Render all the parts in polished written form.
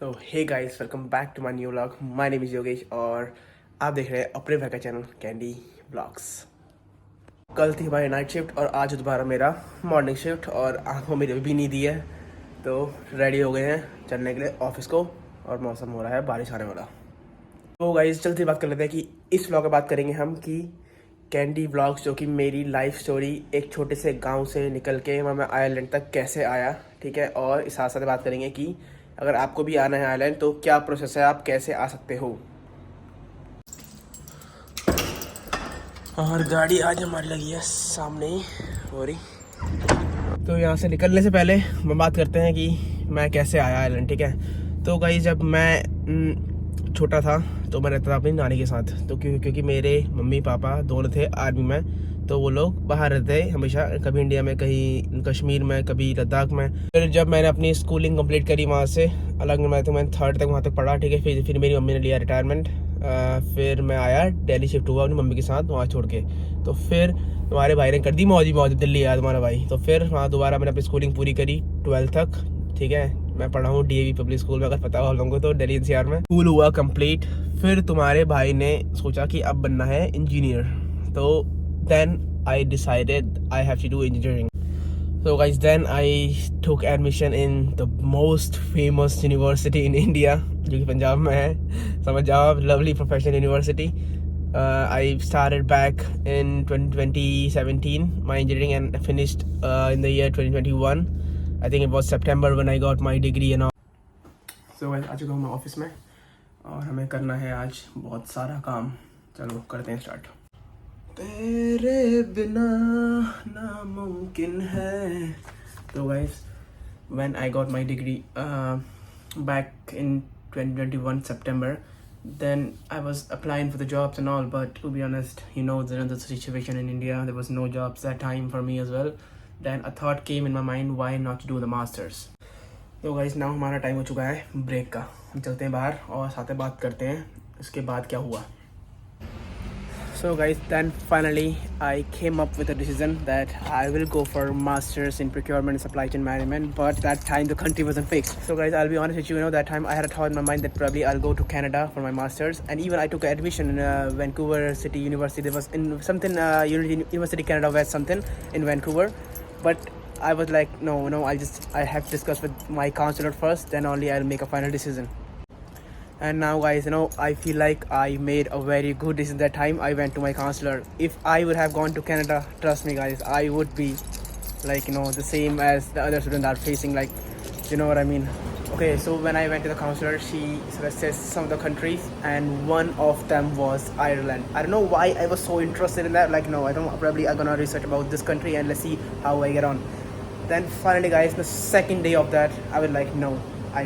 तो hey guys, welcome back to my new vlog. My name is Yogesh और आप देख रहे हैं अपने भाई का चैनल कैंडी ब्लॉग्स। कल थी हमारी नाइट शिफ्ट और आज दोबारा मेरा मॉर्निंग शिफ्ट और आंखों में भी नींद दी है, तो रेडी हो गए हैं चलने के लिए ऑफिस को और मौसम हो रहा है बारिश आने वाला। तो गाइस जल्दी बात कर लेते हैं कि इस व्लॉग में बात करेंगे हम कि कैंडी ब्लॉग्स, जो कि मेरी लाइफ स्टोरी एक छोटे से गांव से निकल के मैं आयरलैंड तक कैसे आया, ठीक है। और इस साथ साथ बात करेंगे कि अगर आपको भी आना है आयरलैंड तो क्या प्रोसेस है, आप कैसे आ सकते हो। और गाड़ी आज हमारी लगी है सामने ही हो रही। तो यहाँ से निकलने से पहले हम बात करते हैं कि मैं कैसे आया आयरलैंड, ठीक है। तो गाइस जब मैं छोटा था तो मैं रहता था अपनी नानी के साथ, तो क्योंकि मेरे मम्मी पापा दोनों थे आर्मी में, तो वो लोग बाहर रहते हमेशा, कभी इंडिया में, कहीं कश्मीर में, कभी लद्दाख में। फिर जब मैंने अपनी स्कूलिंग कंप्लीट करी वहाँ से अलग में, तो मैंने 3rd तक वहाँ तक पढ़ा, ठीक है। फिर मेरी मम्मी ने लिया रिटायरमेंट। फिर मैं आया दिल्ली, शिफ्ट हुआ अपनी मम्मी के साथ वहाँ छोड़ के। तो फिर तुम्हारे भाई ने कर दी मौजी दिल्ली आया तुम्हारा भाई। तो फिर वहाँ दोबारा मैंने अपनी स्कूलिंग पूरी करी 12th तक, ठीक है। मैं पढ़ा हूँ DAV पब्लिक स्कूल में, अगर पता हो आप लोगों को तो, दिल्ली NCR में। स्कूल हुआ कंप्लीट। फिर तुम्हारे भाई ने सोचा कि अब बनना है इंजीनियर, तो then I decided I have to do engineering. So guys, then I took admission in the most famous university in India, जो कि पंजाब में है, समझ जाओ आप, lovely professional university. I started back in 2017 my engineering and finished in the year 2021. I think it was September when I got my degree and all. So guys, आ चुका हूँ मैं ऑफिस में और हमें करना है आज बहुत सारा काम। चलो करते हैं स्टार्ट। तेरे बिना नामुमकिन है। तो guys when I got my degree back in 2021 September, then I was applying for the jobs and all, but to be honest, you know, the situation in India, there was no jobs that time for me as well. Then a thought came in my mind, why not do the masters? तो guys now हमारा time हो चुका है break का, हम चलते हैं बाहर और साथ में बात करते हैं इसके बाद क्या हुआ। So guys, then finally I came up with a decision that I will go for masters in procurement and supply chain management, but that time the country wasn't fixed. So guys, I'll be honest with you, that time I had a thought in my mind that probably I'll go to Canada for my masters, and even I took admission in Vancouver City University. There was in something University Canada West something in Vancouver, but I was like, no, I have to discuss with my counselor first, then only I'll make a final decision. And now guys, I feel like I made a very good decision that time. I went to my counselor. If I would have gone to Canada, trust me guys, I would be like, the same as the other students are facing, like, you know what I mean. Okay, so when I went to the counselor, she suggested some of the countries and one of them was Ireland. I don't know why I was so interested in that, like, no, I'm gonna research about this country and let's see how I get on. Then finally guys, the second day of that, I was like, no, I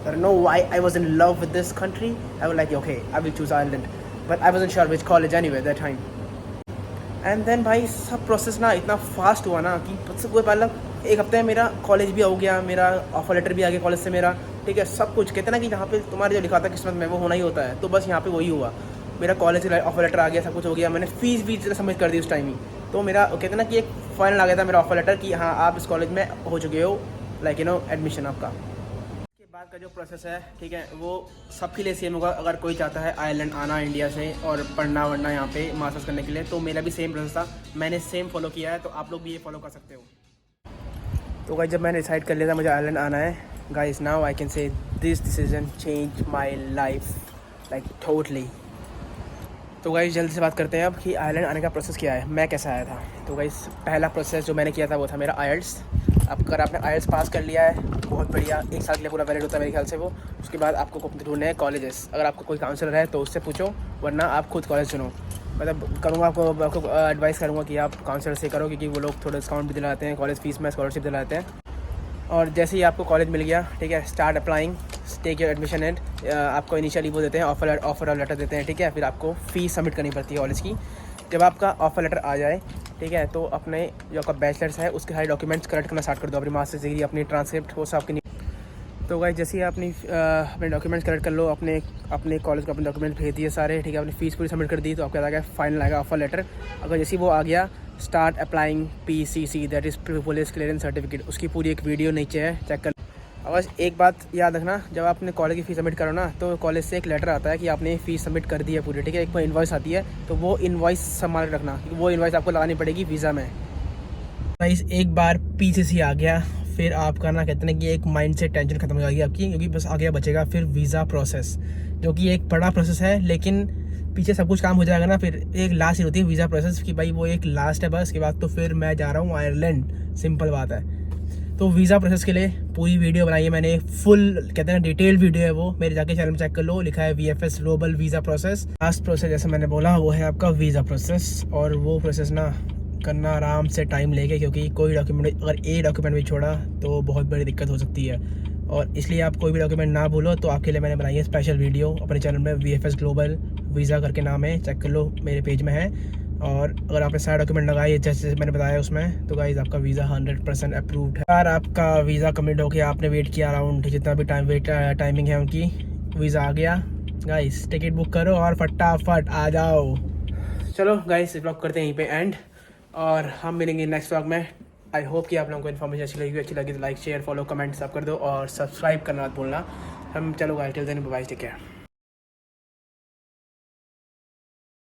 don't know why I was in love with this country. I was like, okay, I will choose Ireland, but I wasn't sure which college anyway that time. And then भाई सब process ना इतना fast हुआ ना कि सबसे पहले एक हफ्ते में मेरा कॉलेज भी हो गया, मेरा ऑफर लेटर भी आ गया कॉलेज से मेरा, ठीक है। सब कुछ कहते ना कि जहाँ पे तुम्हारे जो लिखा था किस्मत में वो होना ही होता है, तो बस यहाँ पे वही हुआ। मेरा कॉलेज का ऑफर लेटर आ गया, सब कुछ हो गया, मैंने फीस भी सबमिट कर दी उस टाइम ही। तो मेरा कहते ना कि एक फाइनल आ गया था मेरा ऑफर लेटर कि हाँ आप इस कॉलेज में हो चुके हो, लाइक एडमिशन आपका। बाद का जो प्रोसेस है, ठीक है, वो सबके लिए सेम होगा। अगर कोई चाहता है आयरलैंड आना इंडिया से और पढ़ना वढ़ना यहाँ पे मास्टर्स करने के लिए, तो मेरा भी सेम प्रोसेस था, मैंने सेम फॉलो किया है, तो आप लोग भी ये फॉलो कर सकते हो। तो गाइस जब मैंने डिसाइड कर लिया था मुझे आयरलैंड आना है, guys now I can say this decision change my life like totally. तो गाइस जल्दी से बात करते हैं अब कि आयरलैंड आने का प्रोसेस क्या है, मैं कैसे आया था। तो गाइस पहला प्रोसेस जो मैंने किया था वो था मेरा IELTS। अब अगर आपने IELTS पास कर लिया है, बहुत बढ़िया, 1 साल के लिए पूरा वैलिड होता है मेरे ख्याल से वो। उसके बाद आपको ढूंढने हैं कॉलेजेस। अगर आपको कोई काउंसलर है तो उससे पूछो, वरना आप खुद कॉलेज चुनो। मतलब करूँगा आपको एडवाइस करूँगा कि आप काउंसलर से करो, क्योंकि वो लोग थोड़ा डिस्काउंट भी दिलाते हैं, कॉलेज फीस में स्कॉलरशिप दिलाते हैं। और जैसे ही आपको कॉलेज मिल गया, ठीक है, start applying, take your admission and आपको इनिशियली वो देते हैं ऑफर लेटर देते हैं, ठीक है। फिर आपको फ़ीस सबमिट करनी पड़ती है कॉलेज की। जब आपका ऑफर लेटर आ जाए, ठीक है, तो अपने जो आपका बैचलर्स है उसके सारे डॉक्यूमेंट्स कलेक्ट करना स्टार्ट कर दो, अपनी मास्टर्स डिग्री, अपनी ट्रांसक्रिप्ट, वो सब आपकी। तो गाइस जैसे ही अपने डॉक्यूमेंट्स कलेक्ट कर लो, अपने कॉलेज को अपने डॉक्यूमेंट्स भेज दिए सारे, ठीक है, अपनी फ़ीस पूरी सबमिट कर दी, तो आपका आ गया फाइनल आएगा ऑफर लेटर। अगर जैसे वो आ गया, start applying PCC, that is police clearance certificate, उसकी पूरी एक वीडियो नीचे है, चेक कर। बस एक बात याद रखना, जब आप अपने कॉलेज की फ़ीस सबमिट करो ना, तो कॉलेज से एक लेटर आता है कि आपने फ़ीस सबमिट कर दी है पूरी, ठीक है। एक इनवॉइस आती है, तो वो इनवॉइस संभाल के रखना, वो इनवॉइस आपको लगानी पड़ेगी वीज़ा में। गाइस एक बार पीसीसी आ गया, फिर आपका ना कहते हैं कि एक माइंड से टेंशन खत्म हो जाएगी आपकी, क्योंकि बस आगे बचेगा फिर वीज़ा प्रोसेस, जो कि एक बड़ा प्रोसेस है, लेकिन पीछे सब कुछ काम हो जाएगा ना। फिर एक लास्ट ही होती है वीज़ा प्रोसेस की, भाई वो एक लास्ट है बस, के बाद तो फिर मैं जा रहा हूँ आयरलैंड, सिंपल बात है। तो वीज़ा प्रोसेस के लिए पूरी वीडियो बनाई है मैंने, फुल कहते हैं डिटेल्ड वीडियो है वो, मेरे जाके चैनल में चेक कर लो, लिखा है VFS global visa process. Last process जैसे मैंने बोला वो है आपका वीज़ा प्रोसेस, और वो प्रोसेस ना करना आराम से टाइम लेके, क्योंकि कोई डॉक्यूमेंट अगर ए डॉक्यूमेंट भी छोड़ा तो बहुत बड़ी दिक्कत हो सकती है, और इसलिए आप कोई भी डॉक्यूमेंट ना भूलो। तो आपके लिए मैंने बनाई है स्पेशल वीडियो अपने चैनल में, VFS ग्लोबल वीज़ा करके नाम है, चेक कर लो, मेरे पेज में है। और अगर आपने सारे डॉक्यूमेंट लगाए जैसे मैंने बताया उसमें, तो गाइज़ आपका वीज़ा 100% अप्रूव्ड है। यार आपका वीज़ा कंप्लीट हो गया, आपने वेट किया अराउंड जितना भी टाइमिंग है उनकी, वीज़ा आ गया। गाइज़ टिकट बुक करो और फटाफट आ जाओ। चलो गाइज़ इस ब्लॉग करते हैं यहीं पे एंड, और हम मिलेंगे नेक्स्ट ब्लॉग में। आई होप कि आप लोगों को इन्फॉर्मेशन अच्छी लगी तो लाइक शेयर फॉलो कमेंट सब कर दो, और सब्सक्राइब करना मत भूलना। हम चलो guys till then bye, take care.